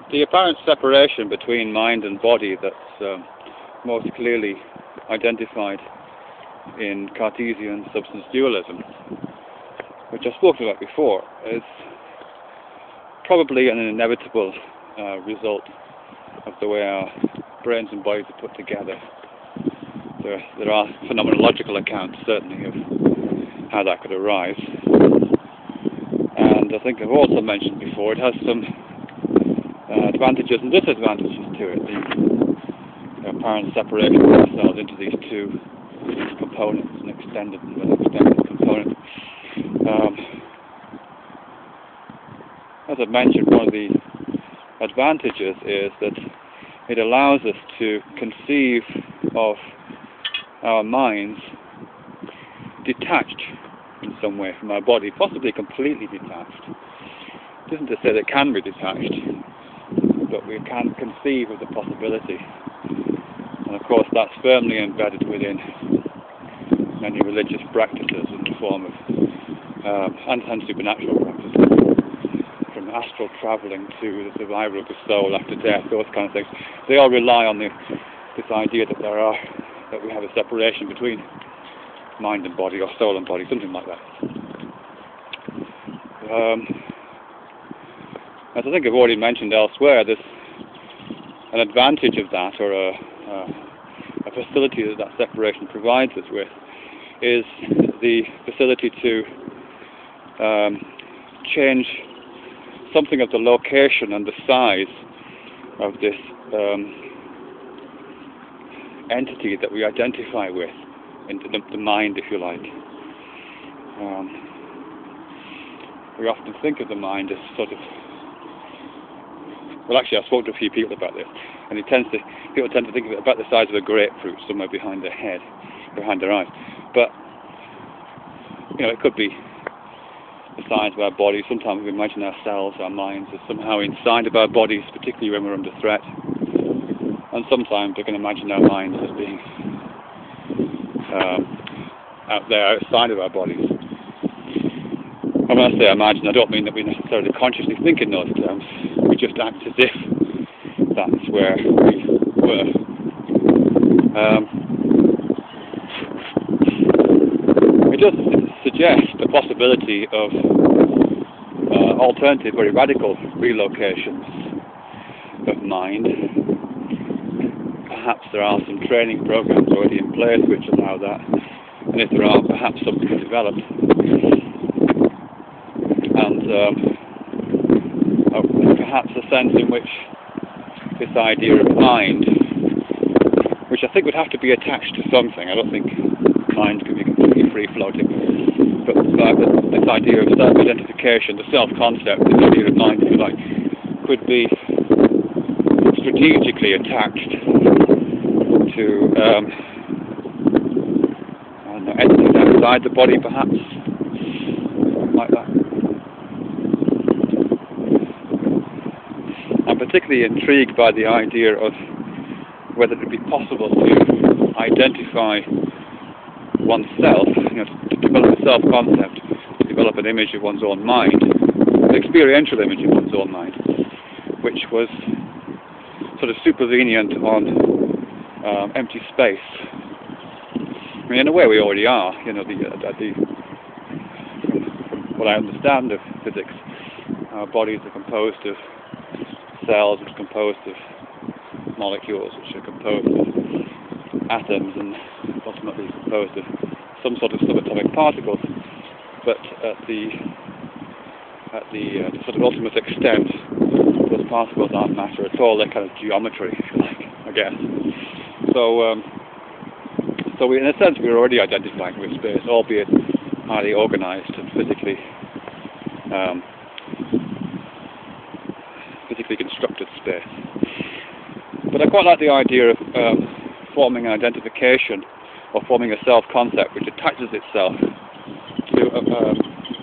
The apparent separation between mind and body that's most clearly identified in Cartesian substance dualism, which I've spoken about before, is probably an inevitable result of the way our brains and bodies are put together. There are phenomenological accounts, certainly, of how that could arise. And I think I've also mentioned before, it has some advantages and disadvantages to it. The apparent separation of ourselves into these two components, an extended and unextended component. As I mentioned, one of the advantages is that it allows us to conceive of our minds detached in some way from our body, possibly completely detached. It isn't to say they can be detached, but we can conceive of the possibility. And of course that's firmly embedded within many religious practices in the form of and supernatural practices, from astral travelling to the survival of the soul after death, those kind of things. They all rely on this idea that we have a separation between mind and body, or soul and body, something like that. As I think I've already mentioned elsewhere, there's an advantage of that, or a facility that separation provides us with, is the facility to change something of the location and the size of this entity that we identify with, into the mind, if you like. We often think of the mind as sort of, well, actually I've spoken to a few people about this, and people tend to think of it about the size of a grapefruit, somewhere behind their head, behind their eyes. But it could be the size of our bodies. Sometimes we imagine ourselves, our minds, as somehow inside of our bodies, particularly when we're under threat. And sometimes we can imagine our minds as being out there, outside of our bodies. And when I say imagine, I don't mean that we necessarily consciously think in those terms. We just act as if that's where we were. It does suggest the possibility of alternative, very radical relocations of mind. Perhaps there are some training programs already in place which allow that, and if there are, perhaps some to be developed. And perhaps a sense in which this idea of mind, which I think would have to be attached to something. I don't think mind can be completely free-floating, but this idea of self-identification, the self-concept, the idea of mind, if you like, could be strategically attached to entities outside the body, perhaps, like that. I'm particularly intrigued by the idea of whether it would be possible to identify oneself, to develop a self-concept, to develop an image of one's own mind, an experiential image of one's own mind, which was sort of supervenient on empty space. I mean, in a way we already are, from what I understand of physics, our bodies are composed of cells, which are composed of molecules, which are composed of atoms, and ultimately composed of some sort of subatomic particles. But at the sort of ultimate extent, those particles aren't matter at all. They're kind of geometry, if you like, I guess. So we, in a sense, we're already identifying with space, albeit highly organized and physically constructed space. But I quite like the idea of forming an identification, or forming a self-concept which attaches itself to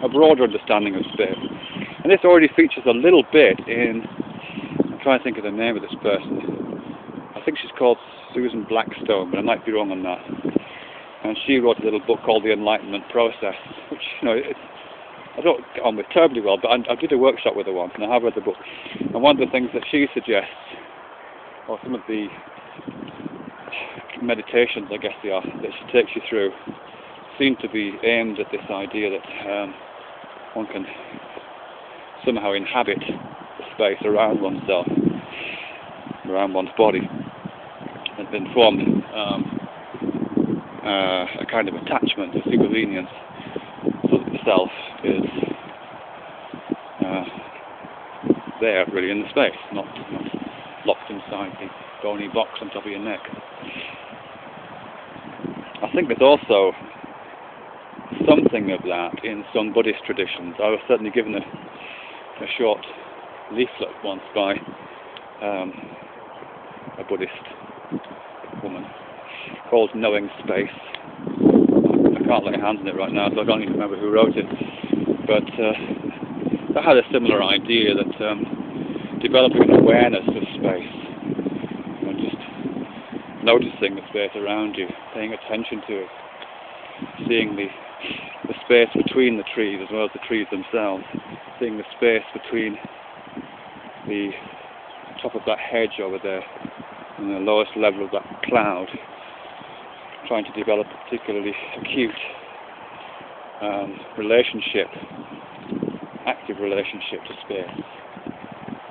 a broader understanding of space. And this already features a little bit in, I'm trying to think of the name of this person. I think she's called Susan Blackstone, but I might be wrong on that. And she wrote a little book called The Enlightenment Process, which, I don't get on with terribly well, but I did a workshop with her once, and I have read the book. And one of the things that she suggests, or some of the meditations, I guess they are, that she takes you through, seem to be aimed at this idea that one can somehow inhabit the space around oneself, around one's body, and then form a kind of attachment, a supervenience, so that the self is there, really, in the space, not locked inside the bony box on top of your neck. I think there's also something of that in some Buddhist traditions. I was certainly given a short leaflet once by a Buddhist woman called Knowing Space. I can't lay hands on it right now, so I don't even remember who wrote it. But that had a similar idea that developing an awareness of space, and just noticing the space around you, paying attention to it, seeing the space between the trees as well as the trees themselves, seeing the space between the top of that hedge over there and the lowest level of that cloud, trying to develop a particularly acute relationship, active relationship to space,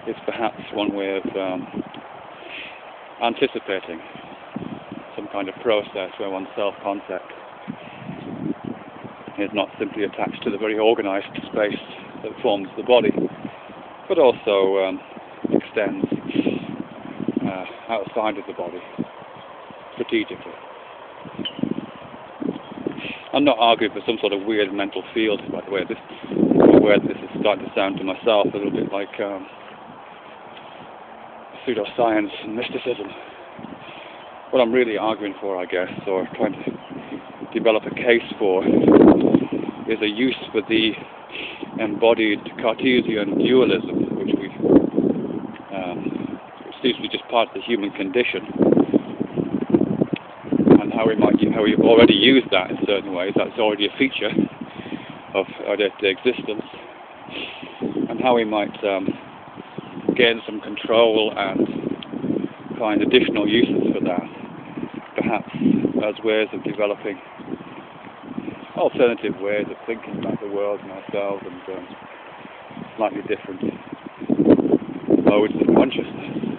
is perhaps one way of anticipating some kind of process where one's self-concept is not simply attached to the very organized space that forms the body, but also extends outside of the body strategically. I'm not arguing for some sort of weird mental field, by the way. I'm aware that this is starting to sound to myself a little bit like pseudoscience and mysticism. What I'm really arguing for, I guess, or trying to develop a case for, is a use for the embodied Cartesian dualism, which seems to be just part of the human condition, and how we already use that in certain ways. That's already a feature of our day-to-day existence, and how we might gain some control and find additional uses for that, perhaps as ways of developing alternative ways of thinking about the world and ourselves, and slightly different modes of consciousness.